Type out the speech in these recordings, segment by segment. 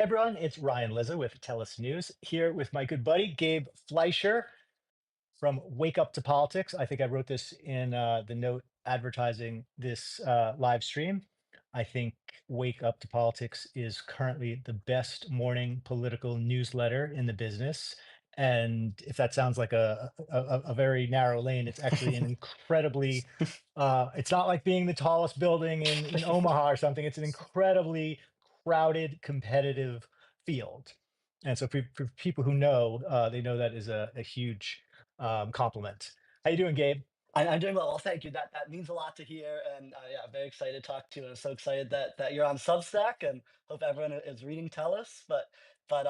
Everyone, it's Ryan Lizza with TELUS News here with my good buddy Gabe Fleischer from Wake Up to Politics. I think I wrote this in the note advertising this live stream. I think Wake Up to Politics is currently the best morning political newsletter in the business. And if that sounds like a very narrow lane, it's actually an incredibly, it's not like being the tallest building in Omaha or something. It's an incredibly crowded, competitive field. And so for people who know, they know that is a huge compliment. How you doing, Gabe? I'm doing well. Well, thank you. That means a lot to hear, and yeah, very excited to talk to you. And I'm so excited that you're on Substack, and hope everyone is reading Tellus. But Not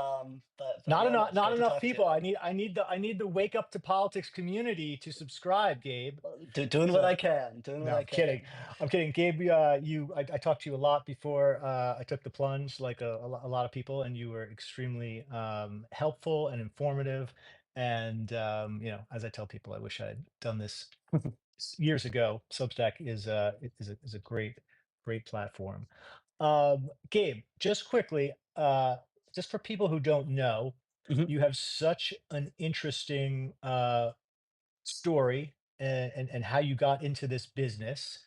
yeah, no, enough, it's not great to enough talk to you. people. I need the Wake Up to Politics community to subscribe, Gabe. Doing what So I can, doing no, what I I'm kidding. can. I'm kidding. Gabe, I talked to you a lot before I took the plunge, like a lot of people, and you were extremely helpful and informative. And as I tell people, I wish I had done this years ago. Substack is a great platform. Gabe, just quickly, just for people who don't know, Mhm. you have such an interesting story and how you got into this business.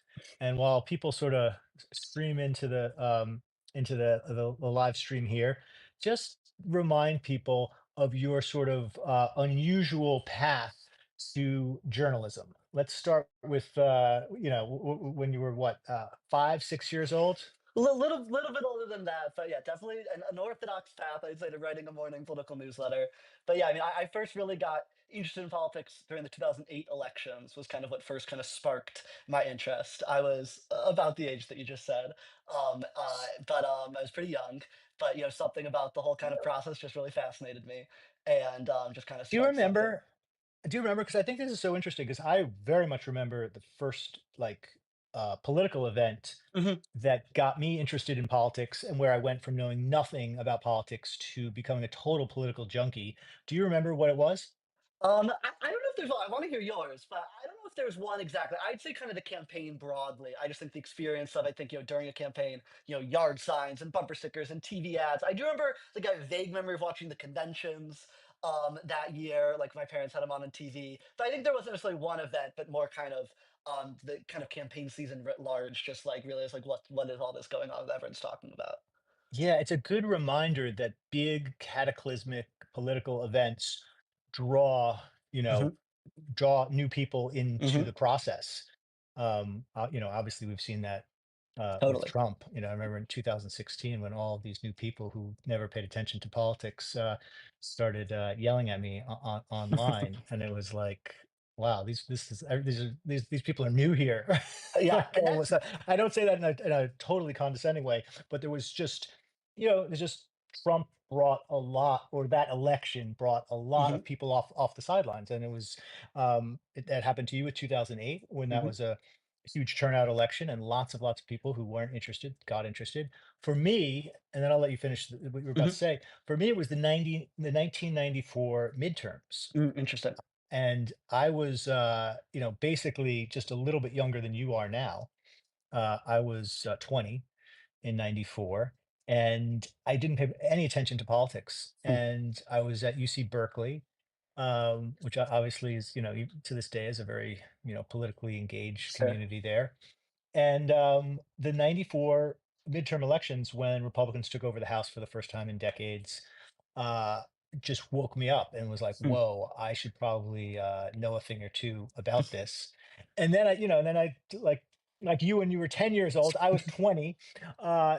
And while people sort of stream into the live stream here, just remind people of your sort of unusual path to journalism. Let's start with when you were what 5, 6 years old. Little bit older than that, but yeah, definitely an orthodox path, I'd say, to writing a morning political newsletter. But yeah, I mean, I first really got interested in politics during the 2008 elections. Was kind of what first kind of sparked my interest. I was about the age that you just said, but I was pretty young. But something about the whole kind of process just really fascinated me, and just kind of Do you sparked something. remember? Do you remember? Because I think this is so interesting. Because I very much remember the first political event Mhm. that got me interested in politics, and where I went from knowing nothing about politics to becoming a total political junkie. Do you remember what it was? I don't know if there's one. I want to hear yours, but I don't know if there's one exactly. I'd say kind of the campaign broadly. I just think the experience of, I think, during a campaign, yard signs and bumper stickers and TV ads. I do remember, like, a vague memory of watching the conventions that year. Like, my parents had them on TV. But I think there wasn't necessarily one event, but more kind of the kind of campaign season writ large, just like realize, like, what is all this going on that everyone's talking about. Yeah, it's a good reminder that big cataclysmic political events draw, you know, Hmm. draw new people into Hmm. the process. Obviously we've seen that with Totally. Trump. I remember in 2016 when all these new people who never paid attention to politics started yelling at me online, and it was like, wow, these people are new here. Yeah, Like and all of a that's sudden, I don't say that in a totally condescending way, but there was just, there's just Trump brought a lot, or that election brought a lot mhm, of people off the sidelines, and it was that happened to you with 2008 when that mhm, was a huge turnout election, and lots of people who weren't interested got interested. For me, and then I'll let you finish what you were about to mhm, say. For me, it was the 1994 midterms, interesting. and I was basically just a little bit younger than you are now. I was 20 in 94, and I didn't pay any attention to politics. Hmm. And I was at UC Berkeley, which obviously is, to this day is a very, politically engaged Sure. community there. And the 94 midterm elections, when Republicans took over the House for the first time in decades, uh, just woke me up and was like, Hmm. whoa, I should probably know a thing or two about this. And then I, like you, when you were 10 years old, I was 20.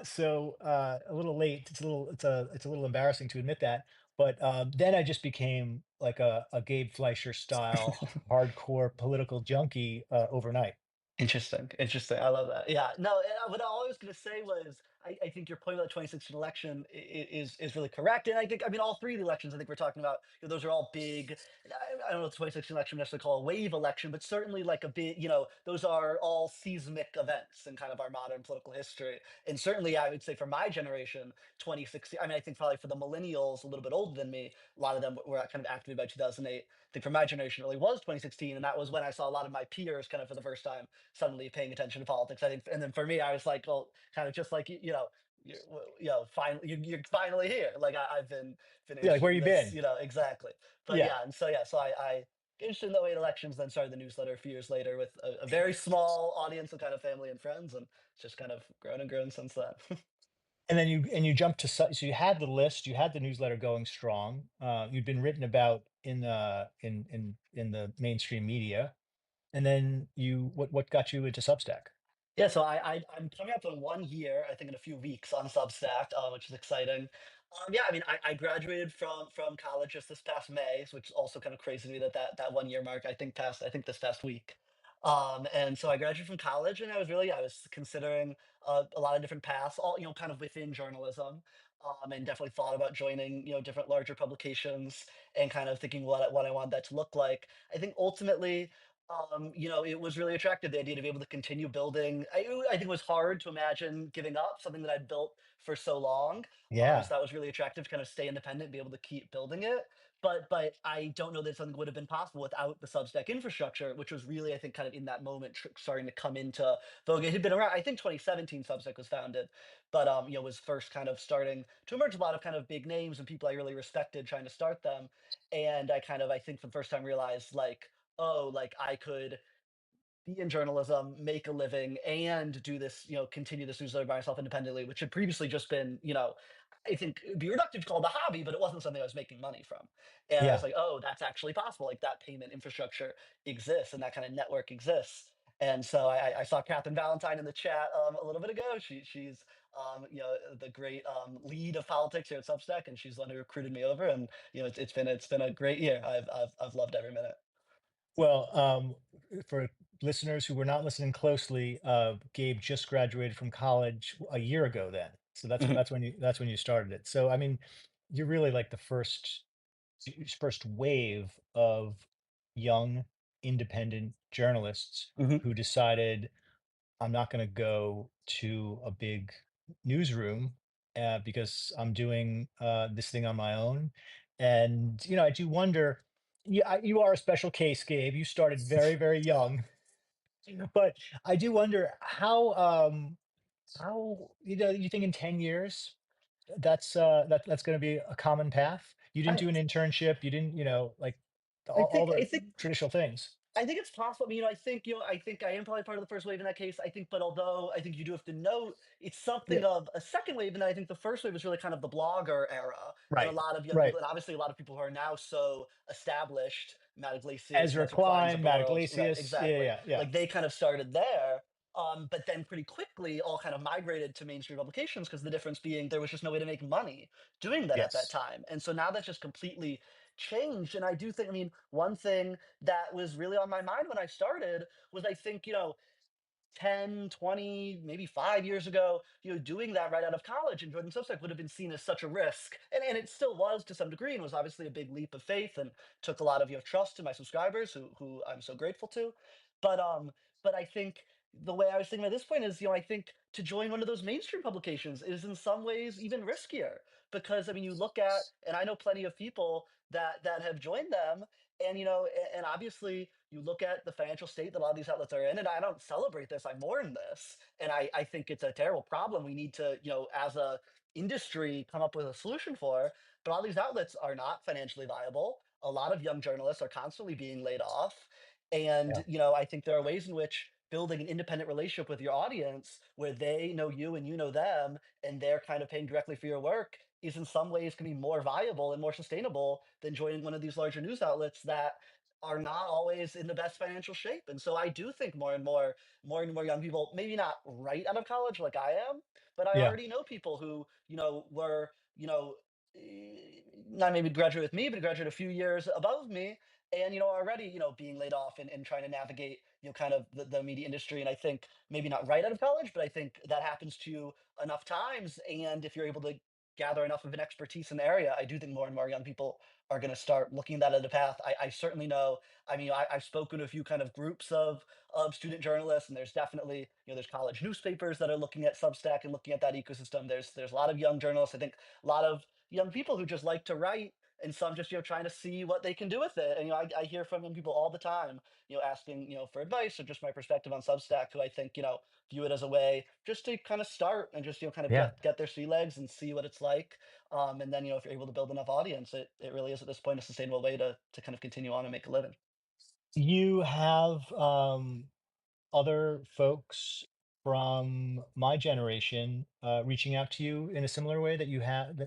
So a little late. It's a little embarrassing to admit that. But then I just became like a Gabe Fleischer style hardcore political junkie overnight. Interesting. Interesting. I love that. Yeah. No, what I was going to say was, I think your point about the 2016 election is really correct. And I think, I mean, all three of the elections I think we're talking about, those are all big. I don't know if the 2016 election we necessarily call a wave election, but certainly like a big, those are all seismic events in kind of our modern political history. And certainly I would say for my generation, 2016, I mean, I think probably for the millennials a little bit older than me, a lot of them were kind of activated by 2008. I think for my generation, it really was 2016. And that was when I saw a lot of my peers kind of for the first time suddenly paying attention to politics. I think, and then for me, I was like, well, kind of just like finally you're finally here. Like I've been Yeah, like where finishing you this, been? exactly. But Yeah. yeah, and so yeah, so I interested in the '08 elections, then started the newsletter a few years later with a very small audience of kind of family and friends, and it's just kind of grown and grown since then. And then you jumped to so you had the list, you had the newsletter going strong. You'd been written about in the mainstream media, and then what got you into Substack? Yeah, so I'm coming up on 1 year, I think, in a few weeks on Substack, which is exciting. Yeah, I mean, I graduated from college just this past May, which is also kind of crazy to me that that 1 year mark I think this past week. And so I graduated from college, and I was considering a lot of different paths, all kind of within journalism, and definitely thought about joining different larger publications and kind of thinking what I want that to look like. I think ultimately it was really attractive, the idea to be able to continue building. I think it was hard to imagine giving up something that I'd built for so long. So Yeah, that was really attractive to kind of stay independent, be able to keep building it. But I don't know that something would have been possible without the Substack infrastructure, which was really, I think, kind of in that moment starting to come into vogue. It had been around, I think 2017 Substack was founded, but was first kind of starting to emerge a lot of kind of big names and people I really respected trying to start them. And I think for the first time realized like, oh, like I could be in journalism, make a living, and do this, continue this newsletter by myself independently, which had previously just been, I think it'd be reductive to call it a hobby, but it wasn't something I was making money from. And I was yeah. like, oh, that's actually possible. Like that payment infrastructure exists and that kind of network exists. And so I saw Catherine Valentine in the chat a little bit ago. She's the great lead of politics here at Substack, and she's the one who recruited me over. And it's been a great year. I've loved every minute. Well, for listeners who were not listening closely, Gabe just graduated from college a year ago then. So Mhm, that's when you started it. So I mean, you're really like the first wave of young independent journalists mhm. who decided I'm not going to go to a big newsroom because I'm doing this thing on my own. And, I do wonder, you are a special case, Gabe. You started very, very young. But I do wonder how, you think in 10 years that's going to be a common path. You didn't I, do an internship. You didn't, like I all think I the think traditional things. I think it's possible. I mean, I think I am probably part of the first wave in that case. I think, but although I think you do have to note, it's Yeah. something of a second wave, and I think the first wave was really kind of the blogger era, and a Right. lot of young Right. people, and obviously a lot of people who are now so established, Matt Iglesias and Ezra Ezra Klein's of Klein, the Matt world, right? Iglesias. Yeah, Exactly. yeah, yeah. Like they kind of started there. But then pretty quickly all kind of migrated to mainstream publications because the difference being there was just no way to make money doing that at that Yes. time. And so now that's just completely changed. And I do think, I mean, one thing that was really on my mind when I started was I think, 10, 20, maybe 5 years ago, doing that right out of college and joining Substack would have been seen as such a risk. And it still was to some degree and was obviously a big leap of faith and took a lot of trust in my subscribers who I'm so grateful to. But I think the way I was thinking at this point is, I think to join one of those mainstream publications is in some ways even riskier because I mean you look at and I know plenty of people that have joined them and and obviously you look at the financial state that a lot of these outlets are in and I don't celebrate this, I mourn this, and I think it's a terrible problem we need to as a industry come up with a solution for. But all these outlets are not financially viable, a lot of young journalists are constantly being laid off, Yeah. and I think there are ways in which building an independent relationship with your audience where they know you and you know them and they're kind of paying directly for your work is in some ways can be more viable and more sustainable than joining one of these larger news outlets that are not always in the best financial shape. And so I do think more and more young people, maybe not right out of college like I am, but I Yeah. already know people who, were, not maybe graduate with me, but graduate a few years above me. And already being laid off and trying to navigate kind of the media industry. And I think maybe not right out of college, but I think that happens to you enough times. And if you're able to gather enough of an expertise in the area, I do think more and more young people are going to start looking at that as a path. I certainly know. I mean, I've spoken to a few kind of groups of student journalists, and there's definitely there's college newspapers that are looking at Substack and looking at that ecosystem. There's a lot of young journalists. I think a lot of young people who just like to write and some just trying to see what they can do with it. And I hear from young people all the time, asking for advice or just my perspective on Substack, who I think view it as a way just to kind of start and just kind of Yeah. get their sea legs and see what it's like. And then if you're able to build enough audience, it really is at this point a sustainable way to kind of continue on and make a living. You have other folks from my generation reaching out to you in a similar way that you had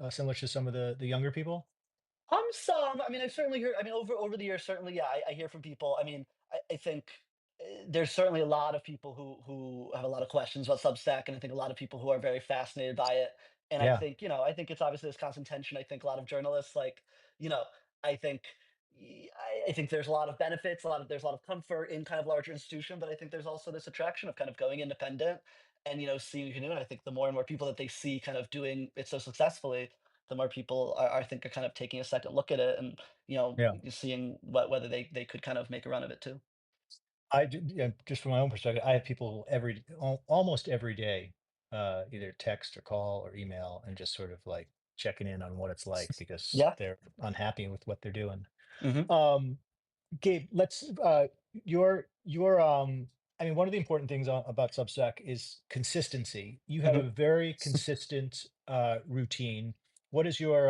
similar to some of the younger people? Some. I mean, I certainly hear. I mean, over the years, certainly, yeah, I hear from people. I mean, I think there's certainly a lot of people who have a lot of questions about Substack, and I think a lot of people who are very fascinated by it. And I Yeah. think I think it's obviously this constant tension. I think a lot of journalists, like, you know, I think. I think there's a lot of benefits, there's a lot of comfort in kind of larger institution, but I think there's also this attraction of kind of going independent and seeing what you can do. And I think the more and more people that they see kind of doing it so successfully, the more people I think are kind of taking a second look at it and Yeah. seeing whether they could kind of make a run of it too. Yeah, just from my own perspective, I have people almost every day, either text or call or email, and just sort of like checking in on what it's like because Yeah. they're unhappy with what they're doing. Hmm. Um, Gabe, let's your I mean, one of the important things about Substack is consistency. You have a Hmm. very consistent routine. What is your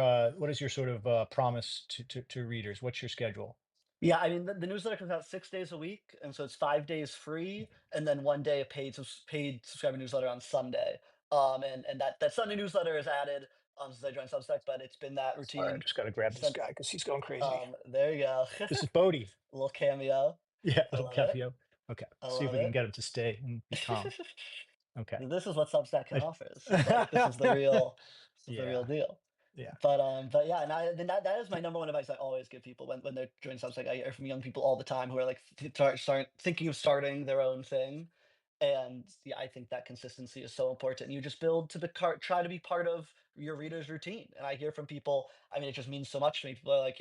sort of promise to readers? What's your schedule? Yeah, I mean the newsletter comes out 6 days a week, and so it's 5 days free, and then one day a paid subscriber newsletter on Sunday. And that Sunday newsletter is added since I joined Substack, but it's been that Sorry, I routine just got to grab this since. guy because he's going crazy. There you go. This is Bodie. A little cameo. Yeah, I little love it. Kefio. Okay, I see if love we can it. get him to stay and be calm. Okay. This is what Substack can I- offer. This is the real yeah, deal. yeah. But yeah, and then that is my number one advice I always give people when they're joining Substack. I hear from young people all the time who are like start thinking of starting their own thing, and yeah, I think that consistency is so important. You just build to try to be part of your reader's routine. And I hear from people. I mean, it just means so much to me. People are like,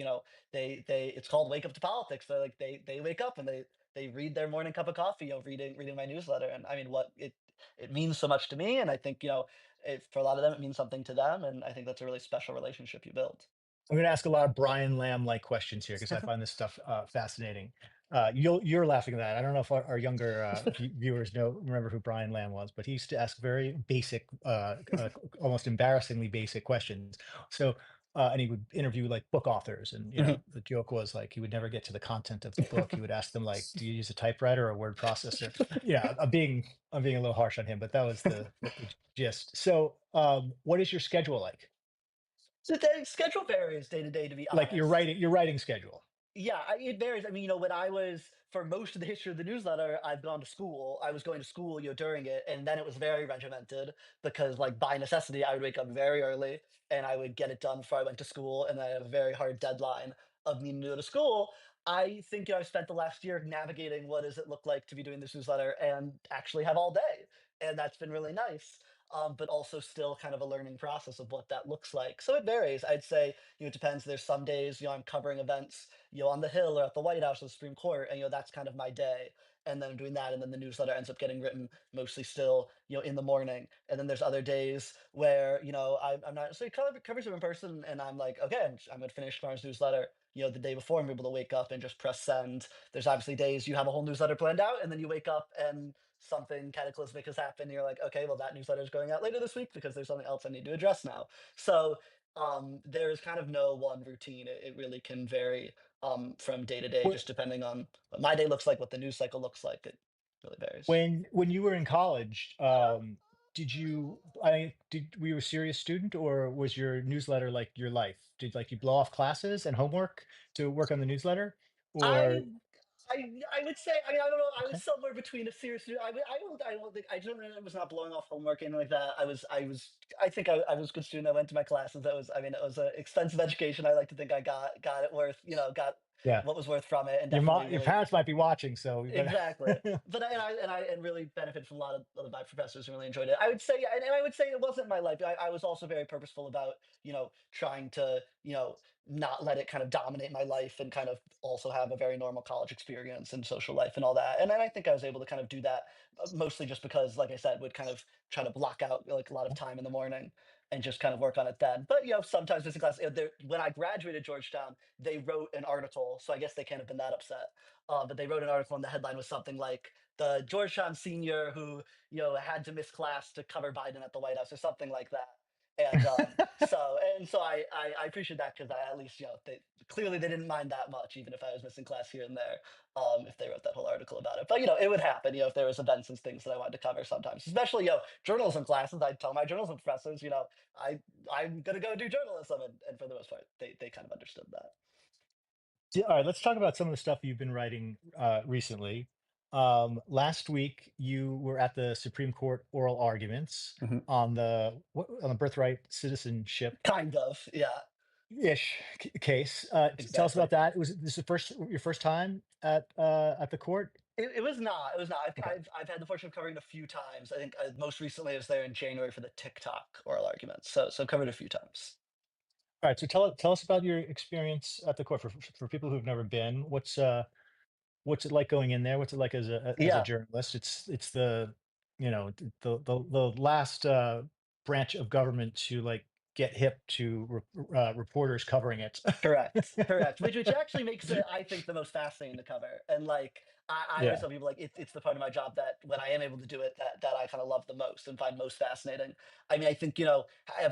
they it's called Wake Up to Politics. They're like they wake up and they read their morning cup of coffee, reading my newsletter. And I mean, what it means so much to me. And I think for a lot of them, it means something to them. And I think that's a really special relationship you build. I'm going to ask a lot of Brian Lamb like questions here because I find this stuff fascinating. You're laughing at that. I don't know if our younger viewers remember who Brian Lamb was, but he used to ask very basic, almost embarrassingly basic questions. So, and he would interview like book authors, and Mhm. the joke was like he would never get to the content of the book. He would ask them like, "Do you use a typewriter or a word processor?" Yeah, I'm being a little harsh on him, but that was the gist. So, what is your schedule like? So the schedule varies day to day, to be Like honest. your writing schedule. Yeah, it varies. I mean, when I was for most of the history of the newsletter, I've gone to school. I was going to school, during it, and then it was very regimented because, like, by necessity, I would wake up very early and I would get it done before I went to school, and I have a very hard deadline of needing to go to school. I think I've spent the last year navigating what does it look like to be doing this newsletter and actually have all day, and that's been really nice. But also still kind of a learning process of what that looks like. So it varies. I'd say it depends. There's some days I'm covering events on the Hill or at the White House or the Supreme Court, and that's kind of my day. And then I'm doing that, and then the newsletter ends up getting written mostly still, in the morning. And then there's other days where I'm not so covers it in person, and I'm like, okay, I'm going to finish tomorrow's newsletter. The day before, I'm able to wake up and just press send. There's obviously days you have a whole newsletter planned out, and then you wake up and something cataclysmic has happened. And you're like, okay, well that newsletter is going out later this week because there's something else I need to address now. So there is kind of no one routine. It really can vary from day to day, Wh- just depending on what my day looks like, what the news cycle looks like. It really varies. when you were in college, were you a serious student, or was your newsletter like your life? Did like you blow off classes and homework to work on the newsletter? Or I I would say, I mean, I don't know, I was okay. somewhere between a serious I don't think I don't know, I was not blowing off homework or anything like that. I think I was a good student. I went to my classes. That was I mean, it was an expensive education. I like to think I got it worth, got Yeah. what was worth from it, and Your definitely your really. parents might be watching, so we better Exactly. But I really benefited from a lot of my professors and really enjoyed it. I would say, and I would say it wasn't my life. I was also very purposeful about, trying to, not let it kind of dominate my life and kind of also have a very normal college experience and social life and all that. And then I think I was able to kind of do that mostly just because, like I said, would kind of try to block out like a lot of time in the morning. and just kind of work on it then. But sometimes missing class. When I graduated Georgetown, they wrote an article, so I guess they can't have been that upset. But they wrote an article, and the headline was something like the Georgetown senior who had to miss class to cover Biden at the White House or something like that. And so I appreciate that because at least they clearly they didn't mind that much, even if I was missing class here and there. If they wrote that whole article about it, but it would happen. If there was events and things that I wanted to cover sometimes, especially journalism classes, I'd tell my journalism professors, I'm gonna go do journalism, and for the most part, they kind of understood that. Yeah, all right, let's talk about some of the stuff you've been writing recently. Last week, you were at the Supreme Court oral arguments Mhm. on the birthright citizenship Kind of, yeah, ish case. Tell us exactly. about that. Was this the first your first time at the court? It was not. It was not. Okay. I've had the fortune of covering it a few times. I think most recently I was there in January for the TikTok oral arguments. So covered a few times. All right. So tell us about your experience at the court for people who've never been. What's it like going in there? What's it like as a Yeah, journalist? It's the the last branch of government to like get hip to reporters covering it. correct, correct. Which actually makes it, I think, the most fascinating to cover. And like I always Yeah. tell people, like it's the part of my job that when I am able to do it, that I kind of love the most and find most fascinating. I mean, I think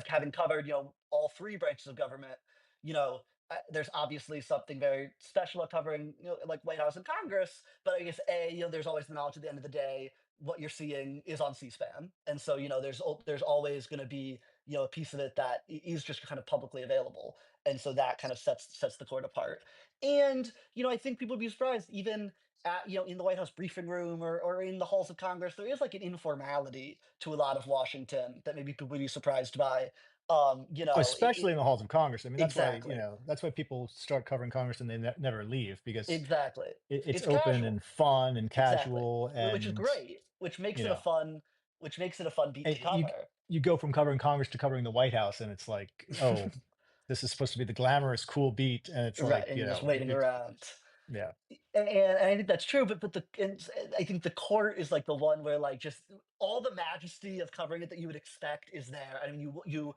having covered all three branches of government, there's obviously something very special about covering like White House and Congress. But I guess there's always the knowledge at the end of the day what you're seeing is on C-SPAN, and so there's always going to be a piece of it that is just kind of publicly available, and so that kind of sets the court apart. And I think people would be surprised, even at in the White House briefing room or in the halls of Congress, there is like an informality to a lot of Washington that maybe people would be surprised by. Especially in the halls of Congress. I mean, that's why, Exactly, that's why people start covering Congress and they never leave because exactly. it's It's open and casual. fun and Exactly. casual Which is and, great, you know, which makes it a fun beat to you cover. you go from covering Congress to covering the White House and it's like, oh, this is supposed to be the glamorous, cool beat, and it's Right, like, and you're just waiting around. yeah, And I think that's true, but I think the court is like the one where like just all the majesty of covering it that you would expect is there. I mean, you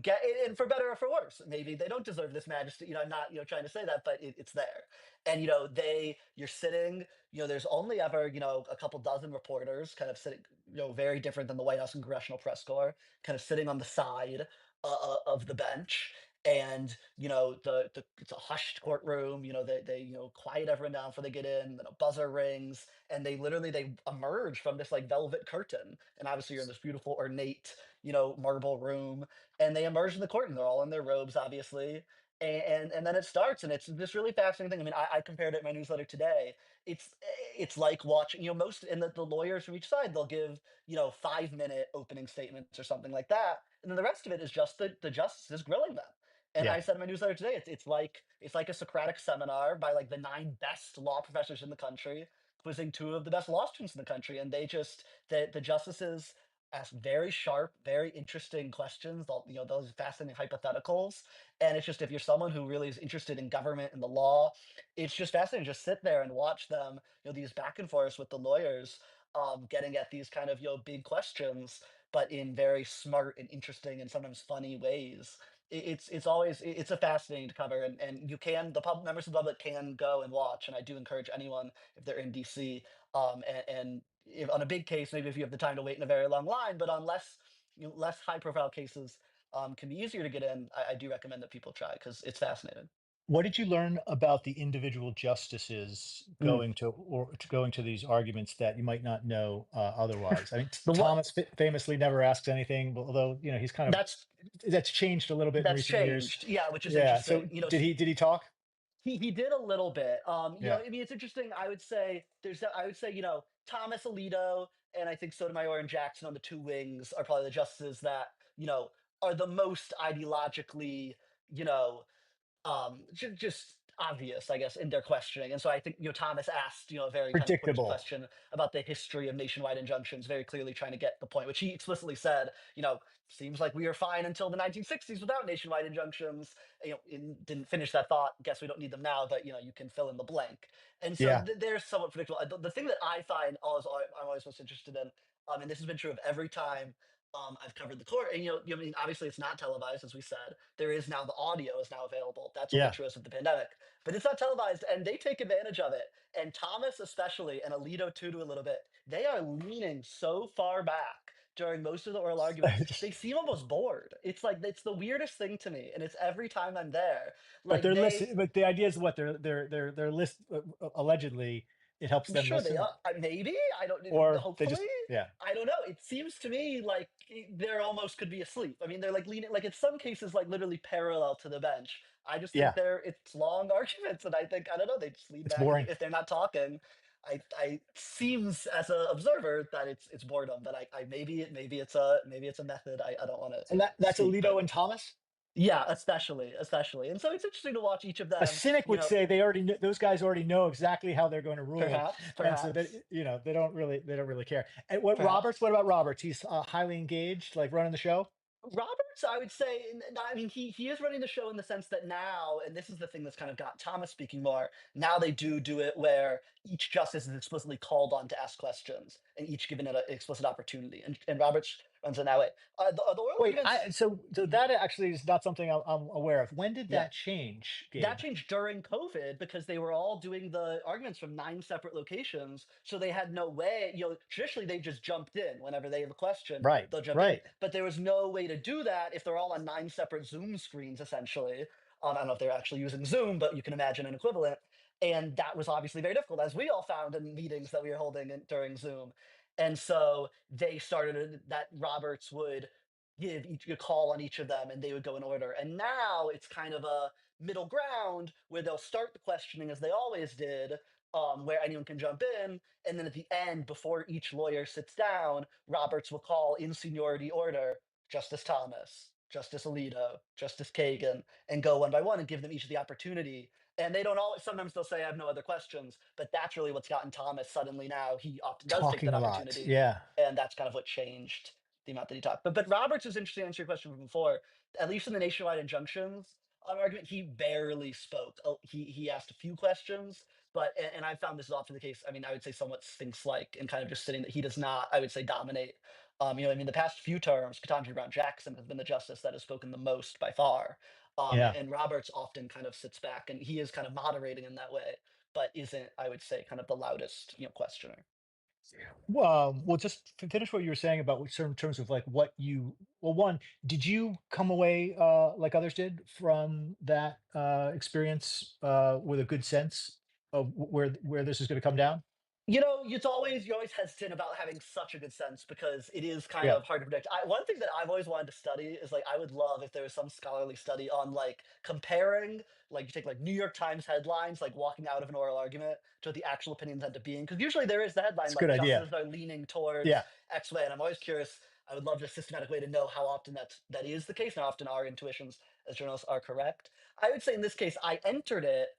get it, and for better or for worse, maybe they don't deserve this majesty. I'm not trying to say that, but it's there. And you're sitting. There's only ever a couple dozen reporters, kind of sitting. Very different than the White House Congressional Press Corps, kind of sitting on the side of the bench, and it's a hushed courtroom. They quiet everyone down before they get in, then a buzzer rings, and they emerge from this like velvet curtain, and obviously you're in this beautiful ornate marble room, and they emerge in the court, and they're all in their robes, obviously. And then it starts, and it's this really fascinating thing. I mean, I compared it in my newsletter today. It's like watching, most, and the lawyers from each side, they'll give 5-minute opening statements or something like that, and then the rest of it is just the justices grilling them. And yeah. I said in my newsletter today, it's like a Socratic seminar by like the 9 best law professors in the country, quizzing 2 of the best law students in the country, and the justices ask very sharp, very interesting questions. Those fascinating hypotheticals, and it's just, if you're someone who really is interested in government and the law, it's just fascinating to just sit there and watch them. These back and forths with the lawyers, getting at these kind of big questions, but in very smart and interesting and sometimes funny ways. It's a fascinating to cover, and members of the public can go and watch, and I do encourage anyone, if they're in DC, and if, on a big case, maybe if you have the time to wait in a very long line, but on less high profile cases, can be easier to get in. I do recommend that people try because it's fascinating. What did you learn about the individual justices Mm. going to these arguments that you might not know otherwise? I mean, The what Thomas famously never asks anything, but although he's kind of that's that's changed a little bit in that's recent years. changed, yeah, which is Yeah. So interesting. did he talk? He did a little bit. Yeah. I mean, it's interesting. I would say Thomas Alito and I think Sotomayor and Jackson on the two wings are probably the justices that are the most ideologically you know just obvious, I guess, in their questioning. And so I think Thomas asked a very kind of pointed Predictable. question about the history of nationwide injunctions, very clearly trying to get the point, which he explicitly said, seems like we were fine until the 1960s without nationwide injunctions. Didn't finish that thought. Guess we don't need them now, but you can fill in the blank. And so Yeah. they're somewhat predictable. The thing that I find I'm always most interested in, and this has been true of every time. I've covered the court, and I mean, obviously, it's not televised, as we said. There is now the audio is now available. That's a Yeah. virtuous of the pandemic, but it's not televised, and they take advantage of it. And Thomas, especially, and Alito too, to a little bit, they are leaning so far back during most of the oral arguments. They seem almost bored. It's like it's the weirdest thing to me, and it's every time I'm there. But Like they're they listening. But the idea is what they're list allegedly it helps I'm them sure they listen, are. Maybe I don't. or they Hopefully, just yeah I don't know. It seems to me like they're almost could be asleep. I mean, they're like leaning, like in some cases, like literally parallel to the bench. I just think yeah it's long arguments, and I think I don't know. They just lean it's back, and boring. if they're not talking, I seems as an observer that it's boredom. But I maybe it's a method. I don't want to And that's speak, Alito but and Thomas. yeah, especially, and so it's interesting to watch each of A them. cynic would say they already those guys already know exactly how they're going to rule, and so that Perhaps. they don't really care. And what Roberts? Perhaps. What about Roberts? He's highly engaged, like running the show. Roberts, I would say, I mean, he is running the show in the sense that now, and this is the thing that's kind of got Thomas speaking more. Now they do it where each justice is explicitly called on to ask questions, and each given it an explicit opportunity. And Roberts runs it that way. The oral Wait, arguments, so that actually is not something I'm aware of. When did yeah, that change, that Gabe? changed during COVID because they were all doing the arguments from 9 separate locations. So they had no way, traditionally they just jumped in whenever they have a question, Right, they'll jump in. right. But there was no way to do that if they're all on 9 separate Zoom screens, essentially. I don't know if they're actually using Zoom, but you can imagine an equivalent. And that was obviously very difficult, as we all found in meetings that we were holding during Zoom. And so they started that Roberts would give each a call on each of them and they would go in order. And now it's kind of a middle ground where they'll start the questioning as they always did, where anyone can jump in, and then at the end, before each lawyer sits down, Roberts will call in seniority order Justice Thomas, Justice Alito, Justice Kagan, and go one by one and give them each the opportunity. And they don't always. Sometimes they'll say, "I have no other questions," but that's really what's gotten Thomas suddenly now. He often does take Talking that a lot. opportunity, Yeah. and that's kind of what changed the amount that he talked. But Roberts is interesting to answer your question from before. At least in the nationwide injunctions argument, he barely spoke. He asked a few questions, but and I found this is often the case. I mean, I would say somewhat Sphinx like and kind of just sitting that he does not, I would say, dominate. I mean, the past few terms, Ketanji Brown Jackson has been the justice that has spoken the most by far. Yeah. And Roberts often kind of sits back and he is kind of moderating in that way, but isn't, I would say, kind of the loudest, questioner. Well, just finish what you were saying about certain terms of like what you. Well, one, did you come away like others did from that experience with a good sense of where this is going to come down? You're always hesitant about having such a good sense because it is kind Yeah, of hard to predict. One thing that I've always wanted to study is like I would love if there was some scholarly study on like comparing, like you take like New York Times headlines, like walking out of an oral argument to what the actual opinions end up being. Because usually there is the headline it's a like good idea. justices are leaning towards Yeah, X way, and I'm always curious. I would love a systematic way to know how often that is the case, and how often our intuitions as journalists are correct. I would say in this case, I entered it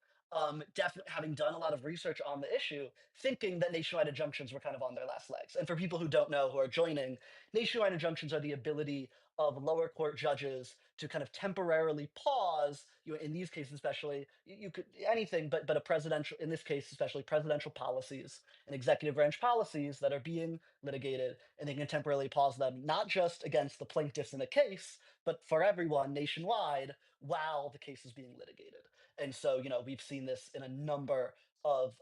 definitely having done a lot of research on the issue, thinking that nationwide injunctions were kind of on their last legs. And for people who don't know, who are joining, nationwide injunctions are the ability of lower court judges to kind of temporarily pause, in these cases especially, you could anything but a presidential, in this case especially presidential policies and executive branch policies that are being litigated, and they can temporarily pause them, not just against the plaintiffs in the case, but for everyone nationwide while the case is being litigated. And so, we've seen this in a number of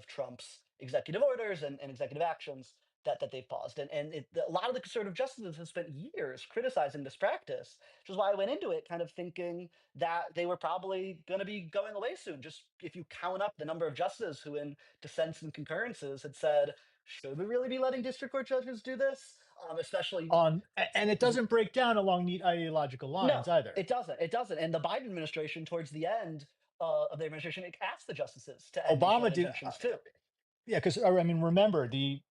Trump's executive orders and executive actions that they've paused. And a lot of the conservative justices have spent years criticizing this practice, which is why I went into it kind of thinking that they were probably going to be going away soon. Just if you count up the number of justices who, in dissents and concurrences, had said, "Should we really be letting district court judges do this?" Especially. and it Mhm. doesn't break down along neat ideological No, lines either. it doesn't. It doesn't. And the Biden administration, towards the end of the administration, it asked the justices to end Obama nationwide did. injunctions too. Yeah, because I mean, remember the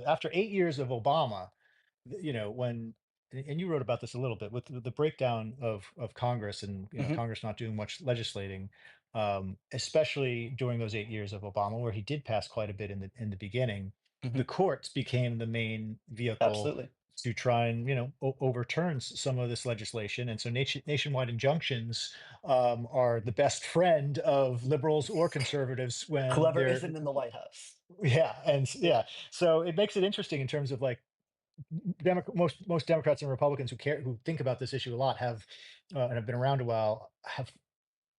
after 8 years of Obama, when and you wrote about this a little bit with the breakdown of Congress and Hmm. Congress not doing much legislating, especially during those 8 years of Obama, where he did pass quite a bit in the beginning. Hmm. The courts became the main vehicle Absolutely. to try and overturn some of this legislation, and so nationwide injunctions are the best friend of liberals or conservatives when Whoever they're isn't in the White House. yeah, and Yeah. yeah, so it makes it interesting in terms of like most Democrats and Republicans who think about this issue a lot and have been around a while have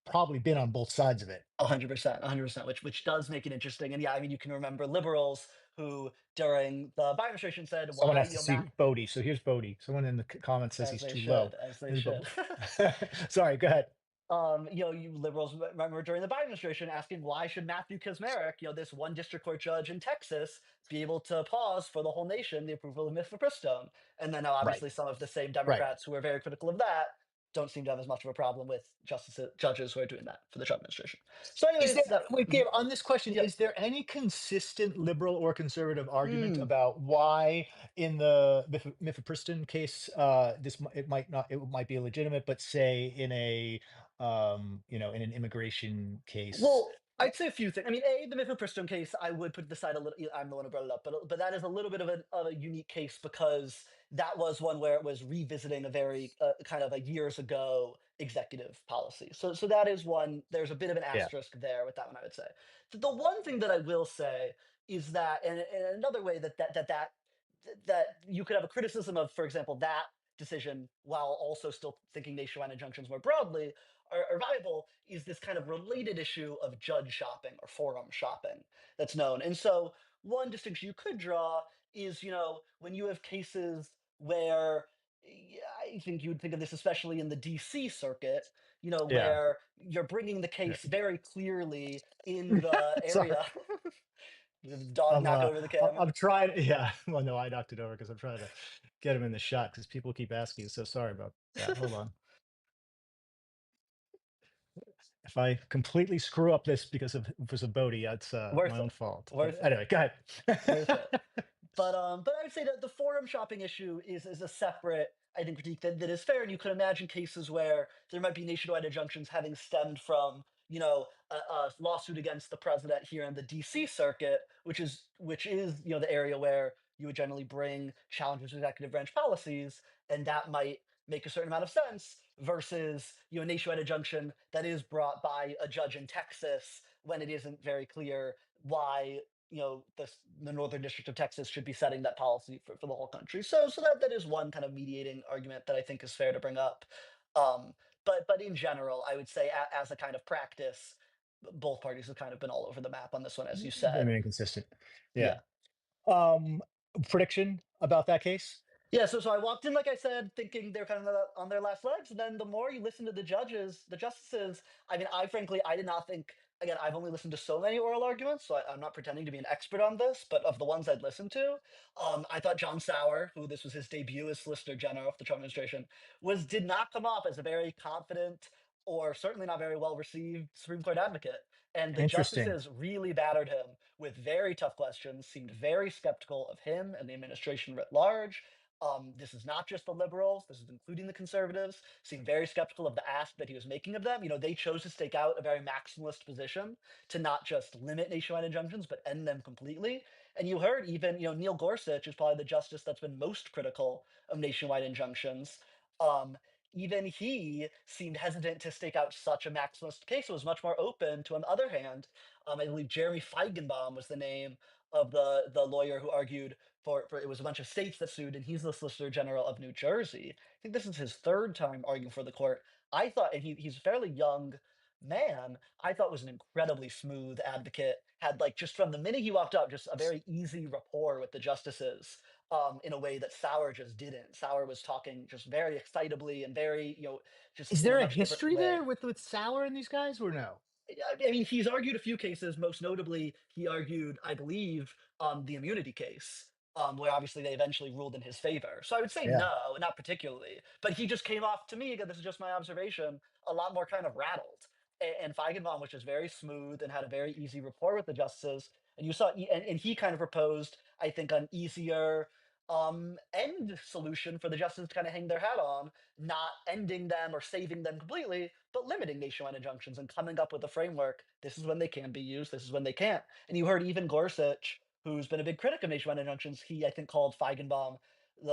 probably been on both sides of it. 100%, 100%, which does make it interesting. And yeah, I mean, you can remember liberals who during the Biden administration said, Someone "Why, has to Matt?" see Bodie. So here's Bodie. Someone in the comments says As he's they too should, low. as they Here's should. Sorry, go ahead. You liberals remember during the Biden administration asking why should Matthew Kismaric, this one district court judge in Texas, be able to pause for the whole nation the approval of mifepristone? And then now, Right, obviously, some of the same right. Democrats who are very critical of that don't seem to have as much of a problem with judges who are doing that for the Trump administration. So, Is there anyways, that wait, Gabe, on this question, yep. is there any consistent liberal or conservative argument Mm. about why in the mifepristone case, it might be illegitimate, but say in in an immigration case? Well, I'd say a few things. I mean, the mifepristone case, I would put aside a little. I'm the one who brought it up, but that is a little bit of a unique case because that was one where it was revisiting a very kind of a years ago executive policy. So that is one. There's a bit of an Yeah, asterisk there with that one. I would say. The one thing that I will say is that, and another way that you could have a criticism of, for example, that decision while also still thinking nationwide injunctions more broadly are viable is this kind of related issue of judge shopping or forum shopping that's known. And so one distinction you could draw is, when you have cases where I think you would think of this especially in the DC circuit, yeah. where you're bringing the Yeah. case very clearly in the Sorry. area. Did the dog I'm knock over the camera? I'm trying. Yeah. Well, no, I knocked it over because I'm trying to get him in the shot because people keep asking. So sorry about that. Hold on. If I completely screw up this because of Bodie, it's my Worth own it. fault. But Worth it. anyway, go Worth it. ahead. But I would say that the forum shopping issue is a separate, I think, critique that is fair. And you could imagine cases where there might be nationwide injunctions having stemmed from, a lawsuit against the president here in the DC circuit, which is the area where you would generally bring challenges to executive branch policies, and that might make a certain amount of sense versus a nationwide injunction that is brought by a judge in Texas when it isn't very clear why the Northern District of Texas should be setting that policy for the whole country. So that is one kind of mediating argument that I think is fair to bring up. Um, but in general, I would say as a kind of practice, both parties have kind of been all over the map on this one, as you I said. mean, inconsistent. Yeah. Yeah. Um, Prediction about that case? Yeah, so I walked in, like I said, thinking they're kind of on their last legs. And then the more you listen to the justices, I mean, I did not think, again, I've only listened to so many oral arguments, so I'm not pretending to be an expert on this, but of the ones I'd listened to, I thought John Sauer, who this was his debut as Solicitor General of the Trump administration, did not come off as a very confident or certainly not very well received Supreme Court advocate. And the Interesting. justices really battered him with very tough questions, seemed very skeptical of him and the administration writ large. This is not just the liberals, this is including the conservatives, seemed very skeptical of the ask that he was making of them. They chose to stake out a very maximalist position to not just limit nationwide injunctions, but end them completely. And you heard even, Neil Gorsuch is probably the justice that's been most critical of nationwide injunctions. Um, Even he seemed hesitant to stake out such a maximalist case. It was much more open to, on the other hand, I believe Jeremy Feigenbaum was the name of the lawyer who argued for it was a bunch of states that sued, and he's the Solicitor General of New Jersey. I think this is his third time arguing for the court. I thought, and he's a fairly young man. I thought was an incredibly smooth advocate. Had like just from the minute he walked up, just a very easy rapport with the justices. In a way that Sauer just didn't. Sauer was talking just very excitably and very, just Is in a there a much different history there way. with Sauer and these guys or no? I mean, he's argued a few cases. Most notably, he argued, I believe, the immunity case, where obviously they eventually ruled in his favor. So I would say Yeah. no, not particularly. But he just came off to me, again, this is just my observation, a lot more kind of rattled. And Feigenbaum was just very smooth and had a very easy rapport with the justices. And you saw, and he kind of proposed, I think, an easier end solution for the justices to kind of hang their hat on, not ending them or saving them completely, but limiting nationwide injunctions and coming up with a framework. This is when they can be used, this is when they can't. And you heard even Gorsuch, who's been a big critic of nationwide injunctions, he, I think, called Feigenbaum,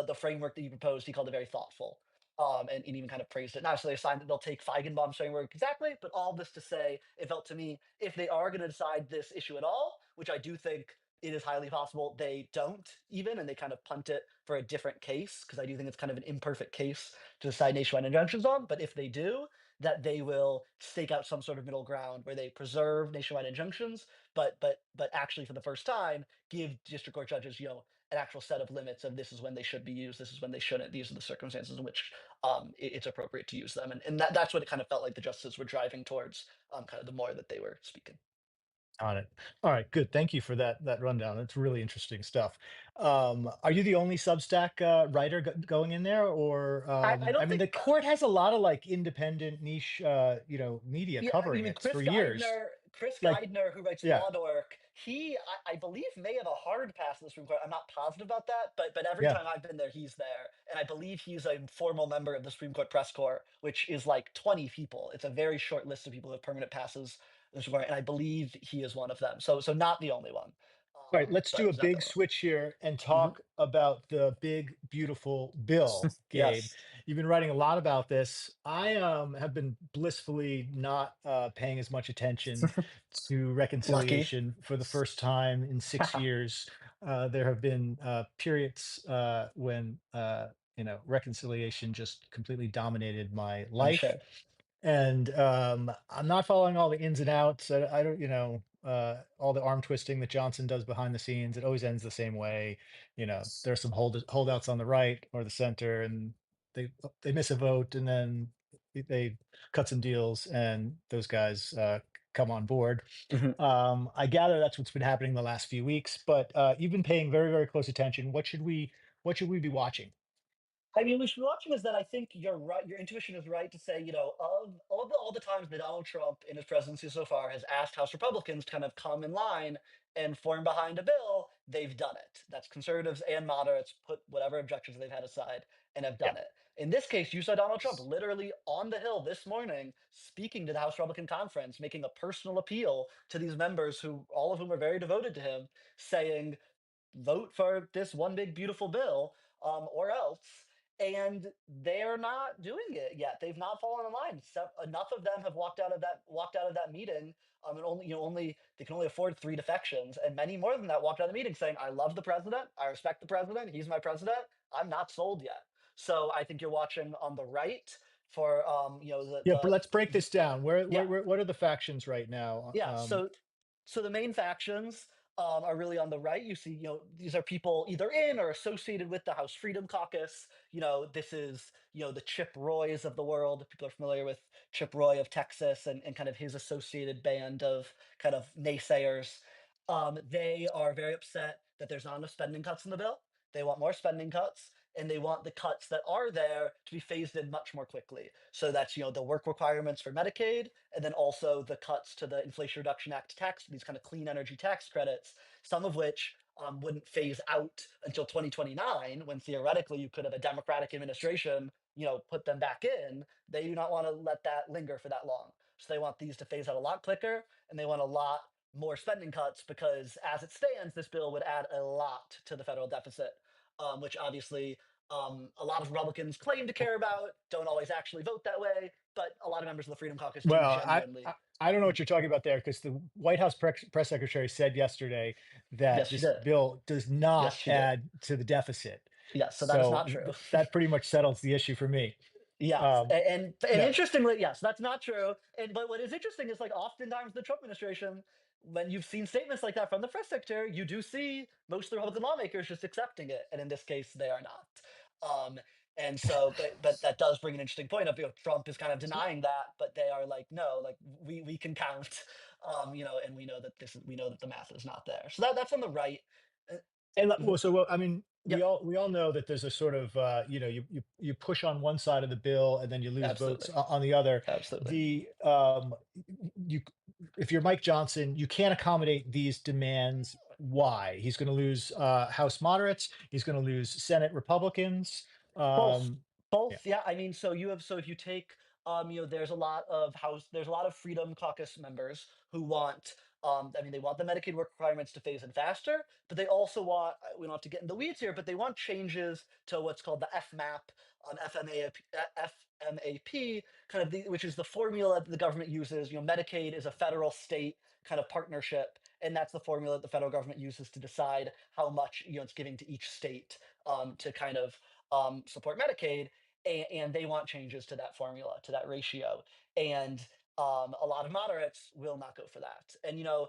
the framework that he proposed, he called it very thoughtful. And even kind of praised it. Not necessarily a sign that they'll take Feigenbaum's framework exactly, but all this to say, it felt to me, if they are going to decide this issue at all, which I do think it is highly possible they don't even, and they kind of punt it for a different case, because I do think it's kind of an imperfect case to decide nationwide injunctions on. But if they do, that they will stake out some sort of middle ground where they preserve nationwide injunctions, but actually for the first time give district court judges, an actual set of limits of this is when they should be used, this is when they shouldn't, these are the circumstances in which it's appropriate to use them, and that's what it kind of felt like the justices were driving towards, kind of the more that they were speaking. On it. All right, good. Thank you for that rundown. That's really interesting stuff. Are you the only Substack writer going in there, or I I don't mean, think the court has a lot of like independent niche, media Yeah, I covering mean it for years. Chris Like, Geidner, who writes yeah, law dork, I believe may have a hard pass in the Supreme Court. I'm not positive about that, but every yeah. time I've been there, he's there, and I believe he's a formal member of the Supreme Court press corps, which is like 20 people. It's a very short list of people who have permanent passes in the Supreme Court, and I believe he is one of them. So not the only one, All right, let's do but a he's not the big only switch here and one. talk about the big, beautiful bill, Gabe. Yes. You've been writing a lot about this. I have been blissfully not paying as much attention to Lucky. reconciliation for the first time in 6 years. There have been periods when reconciliation just completely dominated my I'm life, sure. and I'm not following all the ins and outs. I don't, all the arm twisting that Johnson does behind the scenes. It always ends the same way. There's some holdouts on the right or the center, and they miss a vote, and then they cut some deals, and those guys come on board. Mhm. I gather that's what's been happening the last few weeks. But you've been paying very, very close attention. What should we be watching? I mean, we should be watching is that I think you're right. Your intuition is right to say, of all the times that Donald Trump in his presidency so far has asked House Republicans to kind of come in line and form behind a bill, they've done it. That's conservatives and moderates put whatever objections they've had aside and have Yeah. done it. In this case, you saw Donald Trump literally on the Hill this morning speaking to the House Republican conference, making a personal appeal to these members who all of whom are very devoted to him, saying, vote for this one big beautiful bill, or else. And they're not doing it yet. They've not fallen in line. Enough of them have walked out of that meeting, and only they can only afford three defections, and many more than that walked out of the meeting saying, "I love the president. I respect the president. He's my president. I'm not sold yet." So I think you're watching on the right for Yeah, but let's break the this down. yeah. What are the factions right now? Yeah, so the main factions are really on the right. You see, these are people either in or associated with the House Freedom Caucus. This is, the Chip Roys of the world. People are familiar with Chip Roy of Texas and kind of his associated band of kind of naysayers. They are very upset that there's not enough spending cuts in the bill. They want more spending cuts, and they want the cuts that are there to be phased in much more quickly. So that's, the work requirements for Medicaid, and then also the cuts to the Inflation Reduction Act tax, these kind of clean energy tax credits, some of which wouldn't phase out until 2029, when theoretically you could have a Democratic administration, put them back in. They do not want to let that linger for that long. So they want these to phase out a lot quicker, and they want a lot more spending cuts because, as it stands, this bill would add a lot to the federal deficit, which obviously a lot of Republicans claim to care about, don't always actually vote that way, but a lot of members of the Freedom Caucus do Well, genuinely. I don't know Mhm. what you're talking about there, because the White House press secretary said yesterday that Yes, she this did. bill does Yes, not she did. add to the deficit. Yes, so that is So not true. that pretty much settles the issue for me. Yes, Um, and yeah. interestingly, yes, that's not true. And but what is interesting is, like, oftentimes the Trump administration, when you've seen statements like that from the press secretary, you do see most of the Republican lawmakers just accepting it, and in this case, they are not. Um, and so, but that does bring an interesting point of, Trump is kind of denying that, but they are like, no, like we can count, and we know that the math is not there. So that's on the right. Uh, And mhm. I mean, we Yep, all know that there's a sort of you push on one side of the bill and then you lose votes absolutely, on the other. absolutely. The you If you're Mike Johnson, you can't accommodate these demands. Why? He's going to lose House moderates. He's going to lose Senate Republicans. Both. Um, yeah. Both, yeah. I mean, so if you take, there's a lot of Freedom Caucus members who want, I mean, they want the Medicaid work requirements to phase in faster, but they also want, we don't have to get in the weeds here, but they want changes to what's called the FMAP, on FMAP, kind of which is the formula that the government uses. Medicaid is a federal state kind of partnership, and that's the formula that the federal government uses to decide how much it's giving to each state to kind of support Medicaid. And they want changes to that formula, to that ratio. And a lot of moderates will not go for that. And a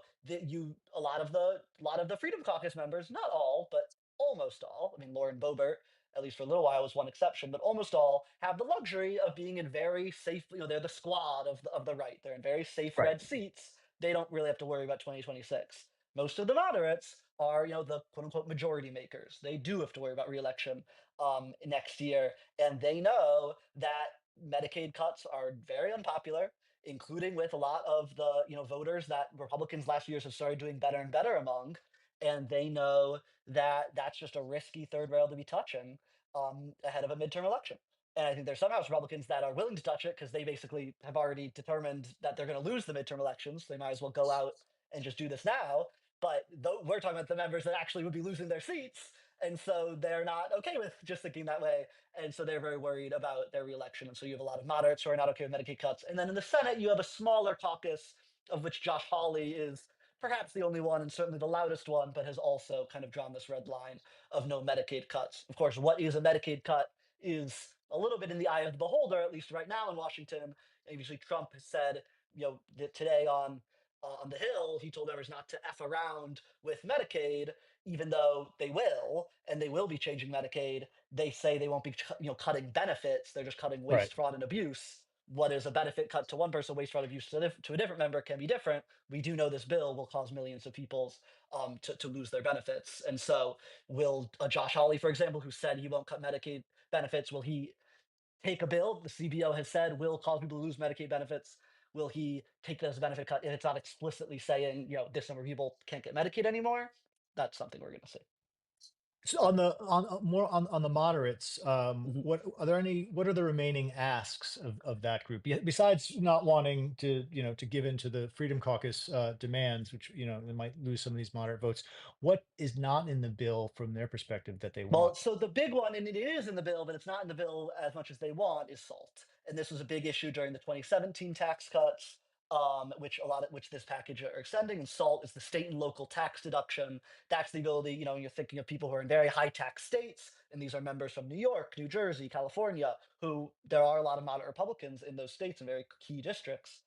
lot of the Freedom Caucus members, not all, but almost all. I mean, Lauren Boebert, at least for a little while, was one exception, but almost all have the luxury of being in very safe. They're the squad of the right. They're in very safe Right. red seats. They don't really have to worry about 2026. Most of the moderates are, the quote unquote majority makers. They do have to worry about reelection next year, and they know that Medicaid cuts are very unpopular, including with a lot of the voters that Republicans last few years have started doing better and better among, and they know that that's just a risky third rail to be touching ahead of a midterm election. And I think there's some House Republicans that are willing to touch it because they basically have already determined that they're going to lose the midterm elections. They might as well go out and just do this now. But we're talking about the members that actually would be losing their seats, and so they're not okay with just thinking that way, and so they're very worried about their reelection. And so you have a lot of moderates who are not okay with Medicaid cuts, and then in the Senate you have a smaller caucus of which Josh Hawley is perhaps the only one and certainly the loudest one, but has also kind of drawn this red line of no Medicaid cuts. Of course, what is a Medicaid cut is a little bit in the eye of the beholder, at least right now in Washington. And usually Trump has said, that today on the Hill, he told members not to F around with Medicaid, even though they will, and they will be changing Medicaid. They say they won't be, cutting benefits. They're just cutting Right. waste, fraud, and abuse. What is a benefit cut to one person, waste, fraud, abuse to a different member can be different. We do know this bill will cause millions of people to lose their benefits. And so, will Josh Hawley, for example, who said he won't cut Medicaid benefits, will he take a bill the CBO has said will cause people to lose Medicaid benefits? Will he take that as a benefit cut if it's not explicitly saying, this number of people can't get Medicaid anymore? That's something we're going to see. So more on the moderates, Mhm. what are the remaining asks of that group besides not wanting to give in to the Freedom Caucus demands, which they might lose some of these moderate votes. What is not in the bill from their perspective that they Well, want? so the big one, and it is in the bill, but it's not in the bill as much as they want, is SALT. And this was a big issue during the 2017 tax cuts, which this package are extending. And SALT is the state and local tax deduction. That's the ability, when you're thinking of people who are in very high tax states, and these are members from New York, New Jersey, California, who there are a lot of moderate Republicans in those states in very key districts.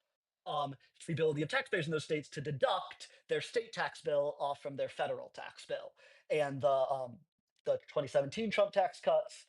It's the ability of taxpayers in those states to deduct their state tax bill off from their federal tax bill. And the 2017 Trump tax cuts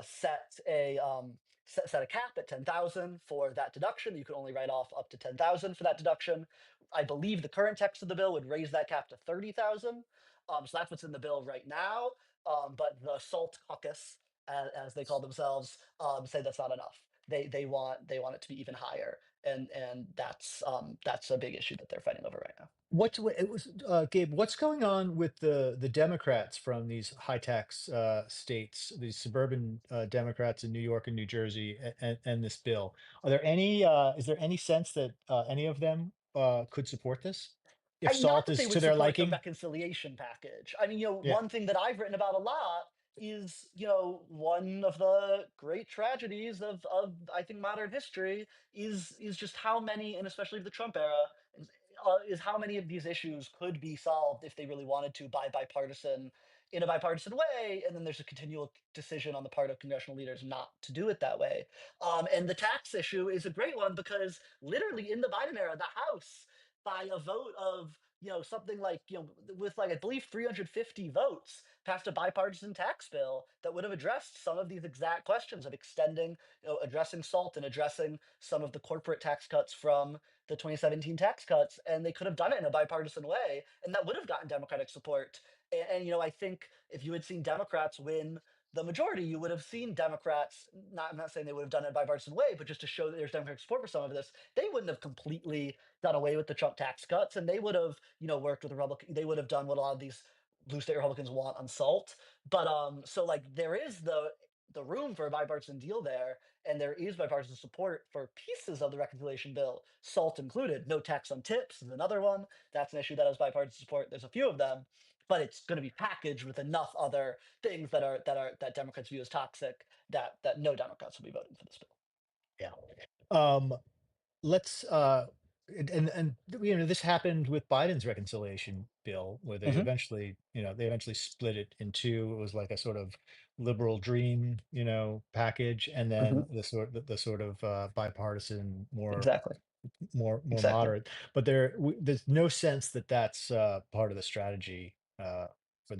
set a cap at 10,000 for that deduction. You could only write off up to 10,000 for that deduction. I believe the current text of the bill would raise that cap to 30,000. So that's what's in the bill right now. But the SALT caucus, as they call themselves, say that's not enough. They want it to be even higher, and that's a big issue that they're fighting over right now. It was Gabe, what's going on with the Democrats from these high tax states, these suburban Democrats in New York and New Jersey, and this bill? Are there any? Is there any sense that any of them could support this if Not SALT that they is would to their support the liking? reconciliation package. I mean, Yeah. one thing that I've written about a lot is, one of the great tragedies of I think modern history is just how many, and especially the Trump era, is how many of these issues could be solved if they really wanted to in a bipartisan way, and then there's a continual decision on the part of congressional leaders not to do it that way. And the tax issue is a great one because literally in the Biden era, the House by a vote of something like with like I believe 350 votes passed a bipartisan tax bill that would have addressed some of these exact questions of extending addressing SALT and addressing some of the corporate tax cuts from the 2017 tax cuts, and they could have done it in a bipartisan way, and that would have gotten Democratic support. And I think if you had seen Democrats win the majority, you would have seen Democrats. I'm not saying they would have done it in a bipartisan way, but just to show that there's Democratic support for some of this, they wouldn't have completely done away with the Trump tax cuts, and they would have, worked with the Republican. They would have done what a lot of these blue state Republicans want on SALT. But so like there is the room for a bipartisan deal there, and there is bipartisan support for pieces of the reconciliation bill, SALT included. No tax on tips is another one. That's an issue that has bipartisan support. There's a few of them. but it's going to be packaged with enough other things that Democrats view as toxic that no Democrats will be voting for this bill. Yeah. Um, let's and this happened with Biden's reconciliation bill where they Hmm. eventually, they eventually split it in two. It was like a sort of liberal dream, package, and Hmm. then the sort of bipartisan, Exactly. more Exactly. moderate. But there's no sense that that's part of the strategy for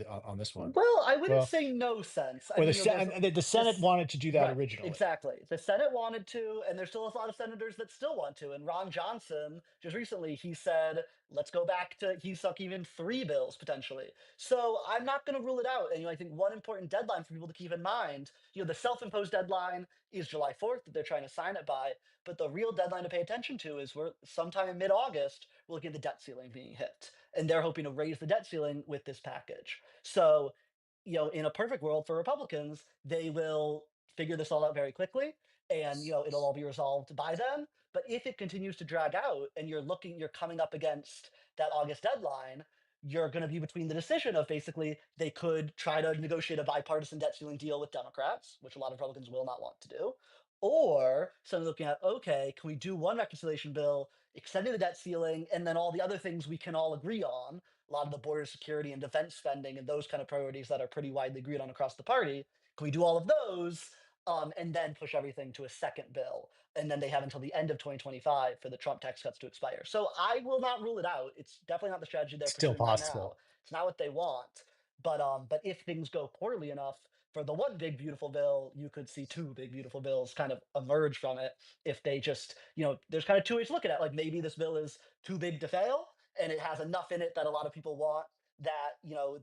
on this one. Well, I wouldn't Well, say no sense. I or mean, there's the Senate this. wanted to do that Right, originally. exactly. The Senate wanted to, and there's still a lot of senators that still want to. And Ron Johnson, just recently, he said, let's go back to, he stuck even three bills potentially. So I'm not going to rule it out. And, I think one important deadline for people to keep in mind, the self imposed deadline is July 4th that they're trying to sign it by. But the real deadline to pay attention to is we're sometime in mid August, we're looking at the debt ceiling being hit. And they're hoping to raise the debt ceiling with this package. So, in a perfect world for Republicans, they will figure this all out very quickly and it'll all be resolved by then. But if it continues to drag out and you're coming up against that August deadline, you're going to be between the decision of basically they could try to negotiate a bipartisan debt ceiling deal with Democrats, which a lot of Republicans will not want to do, or something looking at, okay, can we do one reconciliation bill extending the debt ceiling and then all the other things we can all agree on, a lot of the border security and defense spending and those kind of priorities that are pretty widely agreed on across the party. Can we do all of those and then push everything to a second bill? And then they have until the end of 2025 for the Trump tax cuts to expire. So I will not rule it out. It's definitely not the strategy they're Still pursuing right now. possible. It's not what they want. But if things go poorly enough for the one big beautiful bill, you could see two big beautiful bills kind of emerge from it if they just, there's kind of two ways to look at it. Like maybe this bill is too big to fail and it has enough in it that a lot of people want that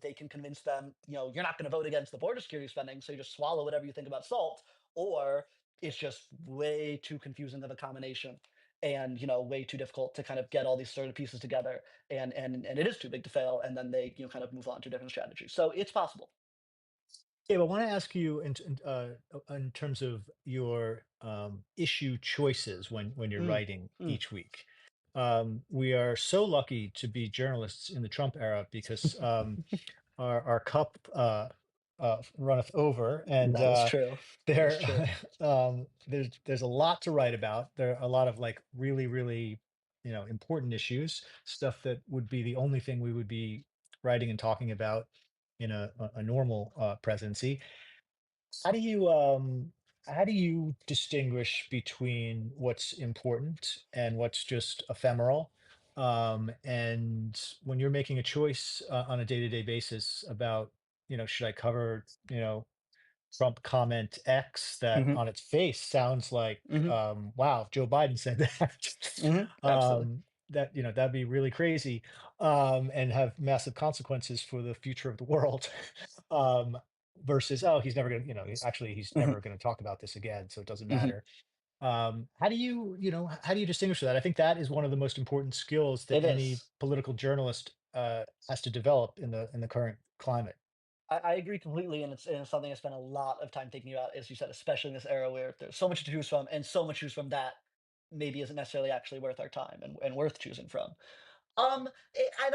they can convince them you're not going to vote against the border security spending, so you just swallow whatever you think about salt, or it's just way too confusing of a combination and way too difficult to kind of get all these sort of pieces together and it is too big to fail and then they kind of move on to a different strategy, so it's possible. Yeah, I want to ask you in terms of your issue choices when you're Mm, writing mm. each week. We are so lucky to be journalists in the Trump era because our cup runneth over, and That is true. That is there true. there's a lot to write about. There are a lot of like really important issues, stuff that would be the only thing we would be writing and talking about in a normal presidency. How do you distinguish between what's important and what's just ephemeral? And when you're making a choice on a day-to-day basis about, should I cover, Trump comment X that Hmm. on its face sounds like, Hmm. wow, if Joe Biden said that, Hmm. Absolutely. that'd be really crazy, and have massive consequences for the future of the world. um, versus, oh, he's never gonna, he's Hmm. never gonna talk about this again, so it doesn't Hmm. matter. How do you distinguish that? I think that is one of the most important skills that It any is. political journalist has to develop in the current climate. I agree completely, and it's something I spent a lot of time thinking about, as you said, especially in this era where there's so much to choose from, and so much to choose from that maybe isn't necessarily actually worth our time and worth choosing from. And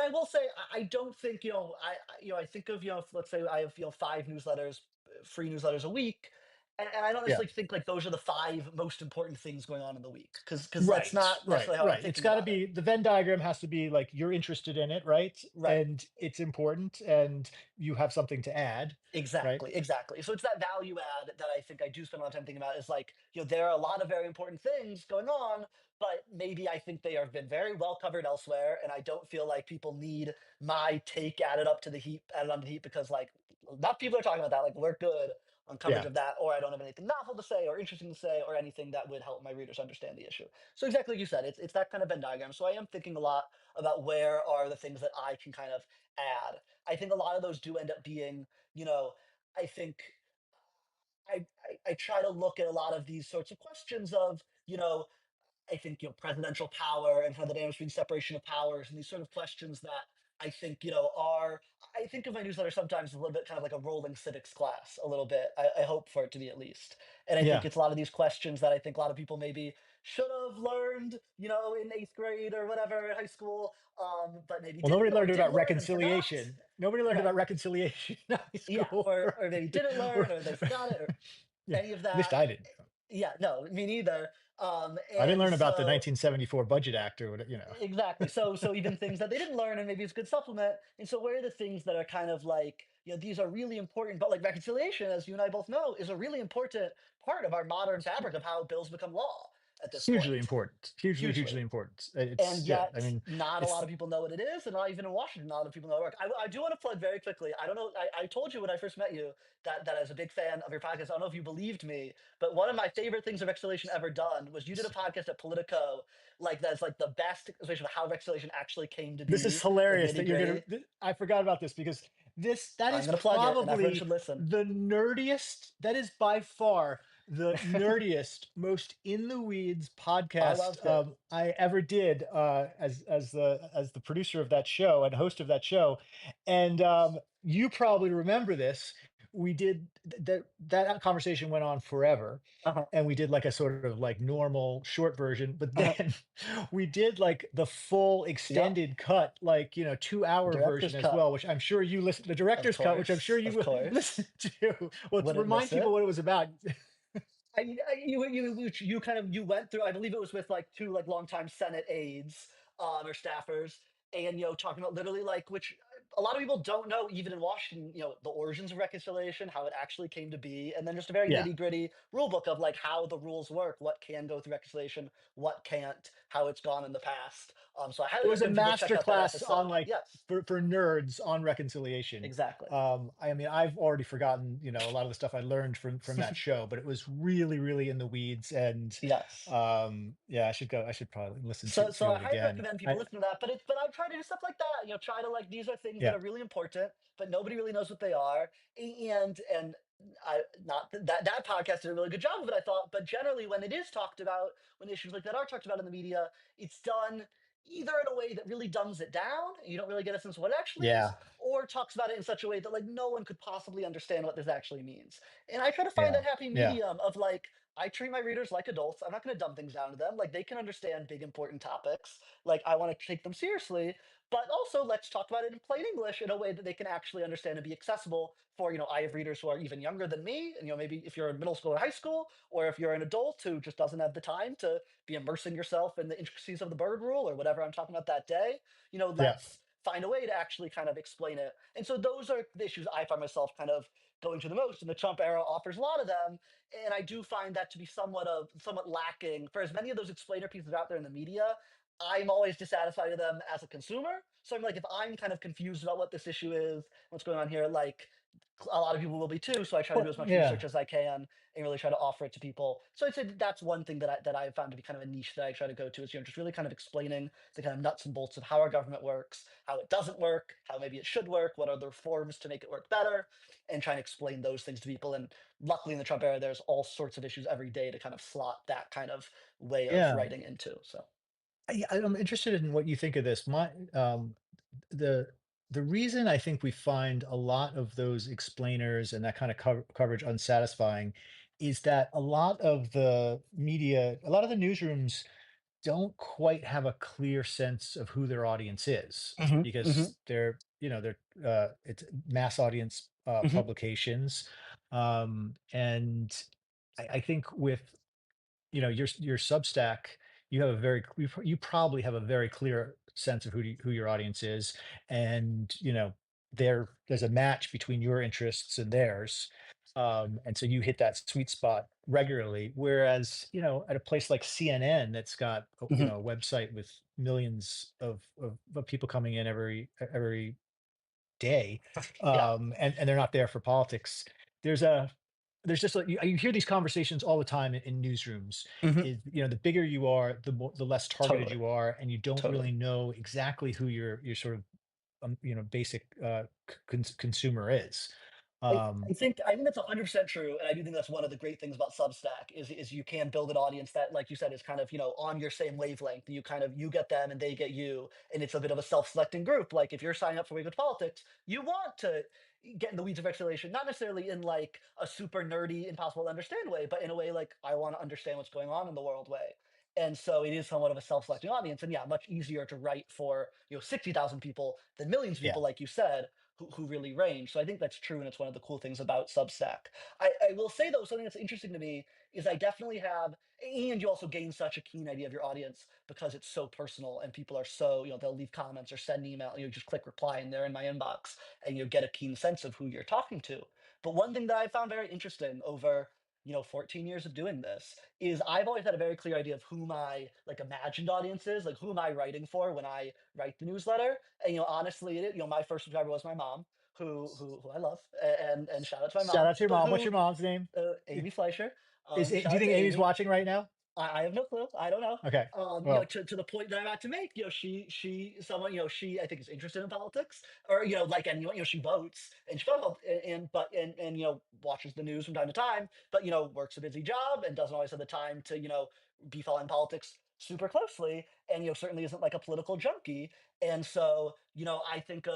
I will say, I don't think I think of let's say I have 5 newsletters, free newsletters a week, and I don't Yeah. necessarily think like those are the 5 most important things going on in the week because that's Right, not necessarily how I'm right. It's thinking got to about it. be, the Venn diagram has to be like you're interested in it, right? Right. And it's important, and you have something to add, right? Exactly, exactly. So it's that value add that I think I do spend a lot of time thinking about is like, there are a lot of very important things going on, but maybe I think they have been very well covered elsewhere. And I don't feel like people need my take added up to the heap, added on the heap because like enough people are talking about that. Like we're good on coverage Yeah. of that, or I don't have anything novel to say or interesting to say or anything that would help my readers understand the issue. So exactly like you said, it's that kind of Venn diagram. So I am thinking a lot about where are the things that I can kind of add. I think a lot of those do end up being you know, I think I try to look at a lot of these sorts of questions of, I think, presidential power and kind of the dynamics between separation of powers and these sort of questions that I think, I think of my newsletter sometimes a little bit kind of like a rolling civics class, a little bit. I hope for it to be at least. And I think Yeah. it's a lot of these questions that I think a lot of people maybe should have learned, in eighth grade or whatever, high school, but maybe Well, didn't nobody or learned did about learn and forgot. reconciliation. Nobody learned Right. about reconciliation in high Yeah. school, Or maybe right? didn't learn or they forgot it or Yeah, any of at least that. I didn't. Yeah, no, me neither. I didn't And learn about the so 1974 Budget Act or whatever. exactly. So even things that they didn't learn and maybe it's a good supplement. And so where are the things that are kind of like, these are really important, but like reconciliation, as you and I both know, is a really important part of our modern fabric of how bills become law at this Hugely point. important, hugely, hugely Hugely. important. And It's yeah. I yet mean, not a lot it's of people know what it is, and not even in Washington not a lot of people know it work. I do want to plug very quickly. I don't know, I told you when I first met you that I was a big fan of your podcast. I don't know if you believed me, but one of my favorite things of reconciliation ever done was you did a podcast at Politico, like that's like the best explanation of how reconciliation actually came to this is be, like hilarious nitty that you're gonna. gritty. I forgot about this because that I'm is gonna plug it, and everyone probably should listen. the nerdiest. That is by far the nerdiest, most in the weeds I podcast loved it. I ever did as the producer of that show and host of that show, and you probably remember this. We did that conversation went on forever, Uh-huh. and we did like a sort of like normal short version, but Uh-huh. then we did like the full Yep. extended cut, like 2 hour Director's version as cut. well, which I'm sure you listen the Of director's cut, which I'm sure course. you Of will course. listen to. Well, to Wouldn't remind miss people it. what it was about. You kind of you went through. I believe it was with like two like longtime Senate aides or staffers, and talking about literally like which a lot of people don't know even in Washington. The origins of reconciliation, how it actually came to be, and then just a very Yeah, nitty gritty rule book of like how the rules work, what can go through reconciliation, what can't, how it's gone in the past. So I highly it was a recommend people check master out that class on episode. like Yes, for nerds on reconciliation. exactly. I mean, I've already forgotten, a lot of the stuff I learned from that show, but it was really, really in the weeds. And Yes. yeah, I should probably listen So to I it highly again. recommend people listen to that. But I try to do stuff like that. Try to like these are things that Yeah, are really important, but nobody really knows what they are. And I not that podcast did a really good job of it, I thought. But generally, when it is talked about, when issues like that are talked about in the media, it's done either in a way that really dumbs it down, and you don't really get a sense of what it actually is, yeah, or talks about it in such a way that like no one could possibly understand what this actually means. And I try to find yeah, that happy yeah, medium of like I treat my readers like adults. I'm not going to dumb things down to them. Like they can understand big, important topics. Like I want to take them seriously, but also let's talk about it in plain English in a way that they can actually understand and be accessible for, I have readers who are even younger than me. And, maybe if you're in middle school or high school, or if you're an adult who just doesn't have the time to be immersing yourself in the intricacies of the bird rule or whatever I'm talking about that day, yeah, let's find a way to actually kind of explain it. And so those are the issues I find myself kind of going to the most. And the Trump era offers a lot of them, and I do find that to be somewhat lacking for as many of those explainer pieces out there in the media. I'm always dissatisfied with them as a consumer. So I'm like, if I'm kind of confused about what this issue is, what's going on here, like a lot of people will be too. So I try to do well, as much research yeah. as I can and really try to offer it to people. So I'd say that's one thing that I found to be kind of a niche that I try to go to is just really kind of explaining the kind of nuts and bolts of how our government works, how it doesn't work, how maybe it should work, what are the reforms to make it work better, and trying to explain those things to people. And luckily in the Trump era, there's all sorts of issues every day to kind of slot that kind of way of Yeah. writing into. So I'm interested in what you think of this. The the reason I think we find a lot of those explainers and that kind of coverage unsatisfying is that a lot of the media, a lot of the newsrooms don't quite have a clear sense of who their audience is hmm hmm because they're it's mass audience hmm publications, and I think with your Substack, you probably have a very clear sense of who your audience is, and there's a match between your interests and theirs, and so you hit that sweet spot regularly. Whereas at a place like CNN, that's got hmm a website with millions of people coming in every day, yeah. and they're not there for politics. There's a there's just like you hear these conversations all the time in newsrooms. hmm Is the bigger you are, the less targeted Totally. you are, and you don't Totally. really know exactly who your sort of basic consumer is. I, Um, I think that's 100% true, and I do think that's one of the great things about Substack is you can build an audience that, like you said, is kind of on your same wavelength. You get them and they get you, and it's a bit of a self-selecting group. Like if you're signing up for Week with Politics, you want to get in the weeds of reconciliation, not necessarily in like a super nerdy, impossible to understand way, but in a way like I want to understand what's going on in the world way. And so it is somewhat of a self-selecting audience. And yeah, much easier to write for 60,000 people than millions of Yeah. people, like you said, who really range. So I think that's true, and it's one of the cool things about Substack. I will say though, something that's interesting to me is I definitely have, and you also gain such a keen idea of your audience because it's so personal and people are so, they'll leave comments or send email, just click reply and they're in my inbox, and you get a keen sense of who you're talking to. But one thing that I found very interesting over 14 years of doing this is I've always had a very clear idea of who my like imagined audience is, like who am I writing for when I write the newsletter. And honestly, my first subscriber was my mom, who I love, and shout out to my Shout mom, out to your but mom. What's who your mom's name? Amy Fleischer. Do Shout you out think to Amy's Amy. watching right now? I have no clue. I don't know. Okay. You know, Well, to the point that I'm about to make, she someone, she I think is interested in politics, or like anyone, she votes and she votes and watches the news from time to time, but works a busy job and doesn't always have the time to be following politics super closely, and certainly isn't like a political junkie. And so I think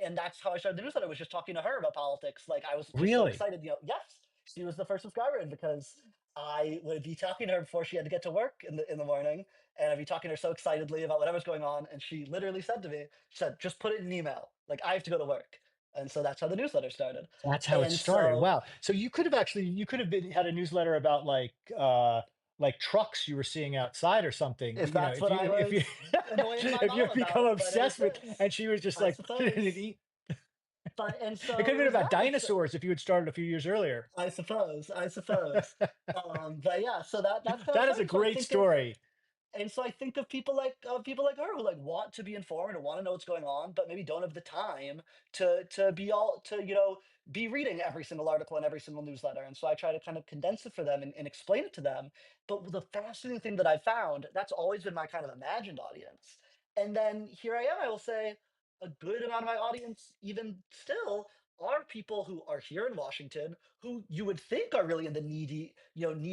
and that's how I started the newsletter, was just talking to her about politics. Like I was just so really? excited. Yes, she was the first subscriber, and because I would be talking to her before she had to get to work in the morning, and I'd be talking to her so excitedly about whatever's going on, and she literally said to me, she said, "Just put it in an email. Like I have to go to work." And so that's how the newsletter started. That's how it And started. so Wow. So you could have been had a newsletter about like trucks you were seeing outside or something. if that's what I If you was annoying my if you mom become about, but it obsessed with, fits, and she was just I like put it in an suppose. e But and it could so have it been was about nice. dinosaurs if you had started a few years earlier. I suppose. But yeah, so that's kind of That is a started. So I great think of story. And so I think of people like her who like want to be informed and want to know what's going on, but maybe don't have the time to be all to be reading every single article and every single newsletter. And so I try to kind of condense it for them and explain it to them. But the fascinating thing that I found, that's always been my kind of imagined audience. And then here I am, I will say a good amount of my audience, even still, are people who are here in Washington, who you would think are really in the knee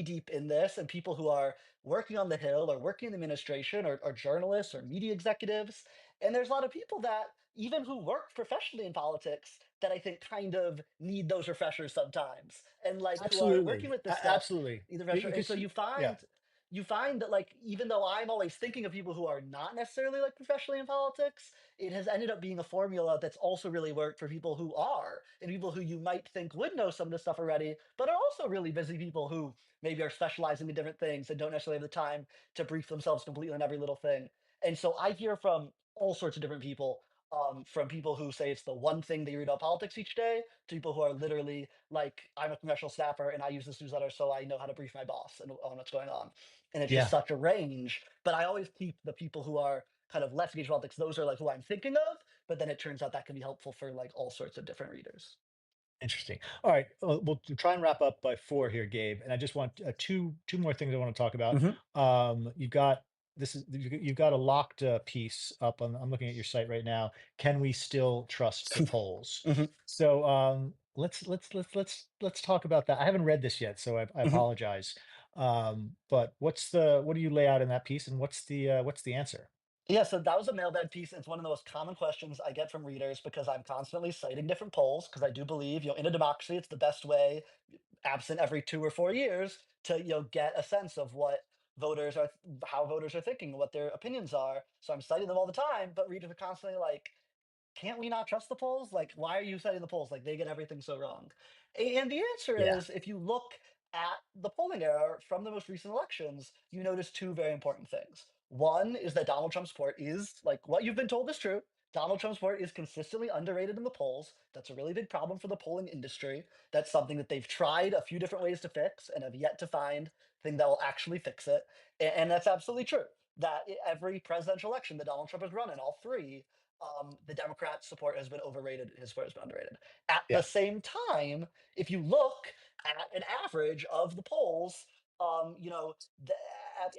deep in this, and people who are working on the Hill or working in the administration, or journalists or media executives. And there's a lot of people that, even who work professionally in politics, that I think kind of need those refreshers sometimes, and like who are working Absolutely. with this stuff, Absolutely. need the refresher. And so Because yeah. you find that, like, even though I'm always thinking of people who are not necessarily like professionally in politics, it has ended up being a formula that's also really worked for people who are, and people who you might think would know some of this stuff already, but are also really busy people who maybe are specializing in different things and don't necessarily have the time to brief themselves completely on every little thing. And so I hear from all sorts of different people, from people who say it's the one thing they read about politics each day, to people who are literally like, I'm a congressional staffer and I use this newsletter so I know how to brief my boss and on what's going on. And it's just Yeah. such a range. But I always keep the people who are kind of less engaged in politics, those are like who I'm thinking of. But then it turns out that can be helpful for like all sorts of different readers. Interesting. All right, we'll try and wrap up by 4 here, Gabe. And I just want two more things I want to talk about. Hmm. You've got you've got a locked piece up on. I'm looking at your site right now. Can we still trust the polls? Hmm. So let's talk about that. I haven't read this yet, so I Hmm. apologize. But what do you lay out in that piece, and what's the answer? Yeah, so that was a mailbag piece. It's one of the most common questions I get from readers because I'm constantly citing different polls, because I do believe, in a democracy, it's the best way, absent every 2 or 4 years, to get a sense of how voters are thinking, what their opinions are. So I'm citing them all the time, but readers are constantly like, can't we not trust the polls? Like, why are you citing the polls? Like, they get everything so wrong. And the answer Yeah. is, if you look at the polling error from the most recent elections, you notice two very important things. One is that Donald Trump's support is, like, what you've been told is true. Donald Trump's support is consistently underrated in the polls. That's a really big problem for the polling industry. That's something that they've tried a few different ways to fix and have yet to find thing that will actually fix it. And that's absolutely true. That every presidential election that Donald Trump has run in, all three, the Democrat support has been overrated, his support has been underrated. At the Yeah. same time, if you look at an average of the polls, the,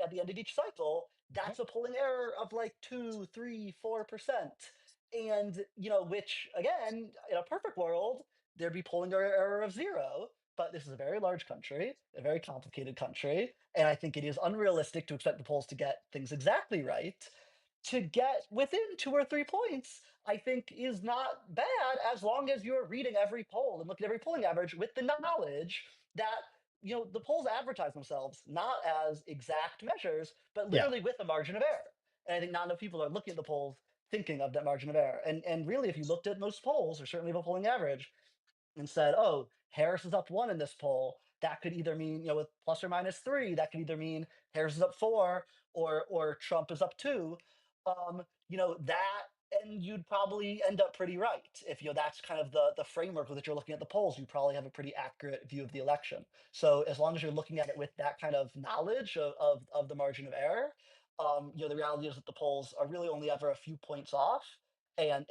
at the end of each cycle, that's a polling error of like 2, 3, 4%. And, which again, in a perfect world, there'd be polling error of zero. But this is a very large country, a very complicated country. And I think it is unrealistic to expect the polls to get things exactly right. To get within 2 or 3 points, I think, is not bad, as long as you're reading every poll and looking at every polling average with the knowledge that the polls advertise themselves not as exact measures, but Yeah. literally with a margin of error. And I think not enough people are looking at the polls thinking of that margin of error. And really, if you looked at most polls, or certainly the polling average, and said, "Oh, Harris is up one in this poll," that could either mean, with plus or minus three, that could either mean Harris is up four, or Trump is up two. That, and you'd probably end up pretty right if that's kind of the framework with which you're looking at the polls. You probably have a pretty accurate view of the election. So as long as you're looking at it with that kind of knowledge of the margin of error, the reality is that the polls are really only ever a few points off. And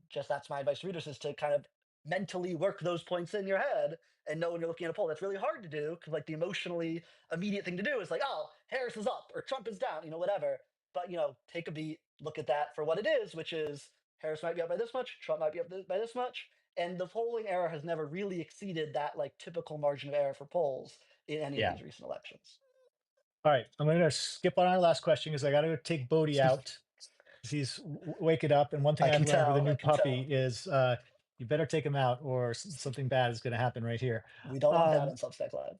just that's my advice to readers, is to kind of mentally work those points in your head and know when you're looking at a poll. That's really hard to do because, like, the emotionally immediate thing to do is like, oh, Harris is up or Trump is down, whatever. But take a beat, look at that for what it is, which is Harris might be up by this much, Trump might be up by this much, and the polling error has never really exceeded that, like, typical margin of error for polls in any of Yeah. these recent elections. All right. I'm going to skip on our last question because I got to take Bodie out. 'Cause he's waking up. And one thing I I've can learned with a tell. I new can puppy tell. is you better take him out or something bad is going to happen right here. We don't want that Um, in Substack Live.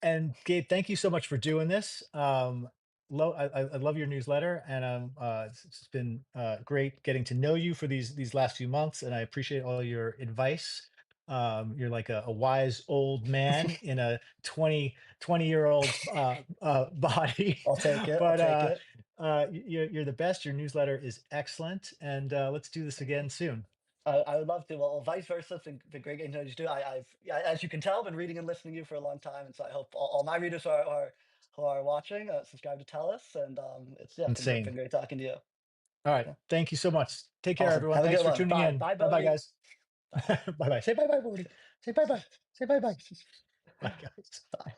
and Gabe, thank you so much for doing this. I love your newsletter, and it's been great getting to know you for these last few months, and I appreciate all your advice. You're like a wise old man in a 20-year-old's body, I'll take it. I'll but take it. you're the best. Your newsletter is excellent, and let's do this again soon. I would love to. Well, vice versa. It's been great getting to know you too. As you can tell, been reading and listening to you for a long time, and so I hope all my readers who are watching, subscribe to Tellus, and it's been Insane. great talking to you. All right. Yeah, Thank you so much. Take care, awesome. everyone. Have a Thanks good for one. tuning Bye, in. bye, Bye bye, Bodie. guys. Bye. Bye bye. Say bye bye, Bodie. Say bye bye. Say bye bye. Bye, guys. Bye.